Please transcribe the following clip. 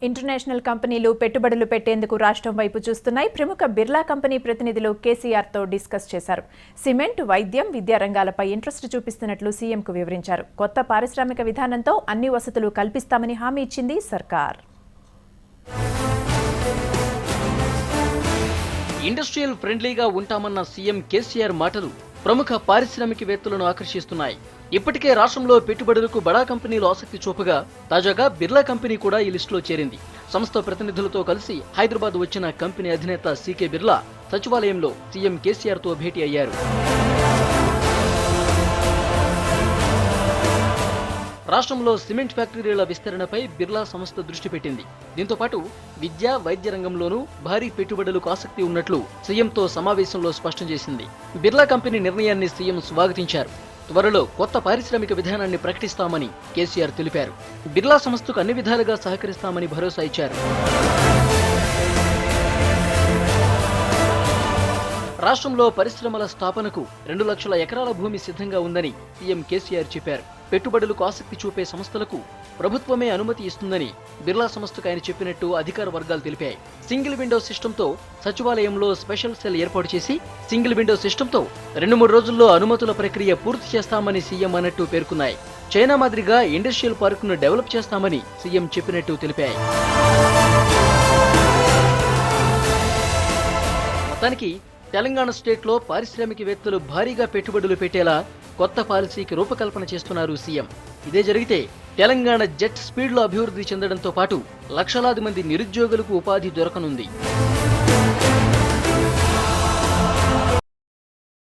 International కంపెనీలు పెట్టుబడులు పెట్టేందుకు రాష్ట్రం వైపు చూస్తున్నాయి. ప్రముఖ బిర్లా కంపెనీ ప్రతినిధులు కేసీఆర్తో డిస్కస్ చేశారు. సిమెంట్, వైద్యం, విద్యా రంగాలపై ఇంట్రెస్ట్ చూపిస్తున్నట్లు సీఎంకు వివరించారు. కొత్త పారిశ్రామిక విధానంతో అన్ని వసతులు కల్పిస్తామని హామీ ఇచ్చింది సర్కార్. ఇండస్ట్రియల్ ఫ్రెండ్లీగా ఉంటామన్న సీఎం కేసీఆర్ మాటలు ప్రముఖ పారిశ్రామికవేత్తలను ఆకర్షిస్తున్నాయి. ఇప్పటికే రాష్ట్రంలో పెట్టుబడులకు బడా కంపెనీలు ఆసక్తి చూపగా తాజాగా బిర్లా కంపెనీ కూడా ఈ లిస్టులో చేరింది. సంస్థ ప్రతినిధులతో కలిసి హైదరాబాద్ వచ్చిన కంపెనీ అధినేత సీకే బిర్లా సచివాలయంలో సీఎం కేసీఆర్తో భేటీ అయ్యారు. రాష్ట్రంలో సిమెంట్ ఫ్యాక్టరీల విస్తరణపై బిర్లా సంస్థ దృష్టి పెట్టింది. దీంతో పాటు విద్య, వైద్య రంగంలోనూ భారీ పెట్టుబడులకు ఆసక్తి ఉన్నట్లు సీఎంతో సమావేశంలో స్పష్టం చేసింది. బిర్లా కంపెనీ నిర్ణయాన్ని సీఎం స్వాగతించారు. త్వరలో కొత్త పారిశ్రామిక విధానాన్ని ప్రకటిస్తామని కేసీఆర్ తెలిపారు. బిర్లా సంస్థకు అన్ని విధాలుగా సహకరిస్తామని భరోసా ఇచ్చారు. రాష్ట్రంలో పరిశ్రమల స్థాపనకు 2 లక్షల ఎకరాల భూమి సిద్ధంగా ఉందని సీఎం కేసీఆర్ చెప్పారు. పెట్టుబడులకు ఆసక్తి చూపే సంస్థలకు ప్రభుత్వమే అనుమతి ఇస్తుందని బిర్లా సంస్థకు ఆయన చెప్పినట్టు అధికార వర్గాలు తెలిపాయి. సింగిల్ విండో సిస్టంతో సచివాలయంలో స్పెషల్ సెల్ ఏర్పాటు చేసి సింగిల్ విండో సిస్టంతో 2-3 రోజుల్లో అనుమతుల ప్రక్రియ పూర్తి చేస్తామని సీఎం అన్నట్టు పేర్కొన్నాయి. చైనా మాదిరిగా ఇండస్ట్రియల్ పార్కును డెవలప్ చేస్తామని సీఎం చెప్పినట్టు తెలిపాయి. మొత్తానికి తెలంగాణ స్టేట్లో పారిశ్రామికవేత్తలు భారీగా పెట్టుబడులు పెట్టేలా కొత్త పాలసీకి రూపకల్పన చేస్తున్నారు సీఎం. ఇదే జరిగితే తెలంగాణ జెట్ స్పీడ్లో అభివృద్ధి చెందడంతో పాటు లక్షలాది మంది నిరుద్యోగులకు ఉపాధి దొరకనుంది.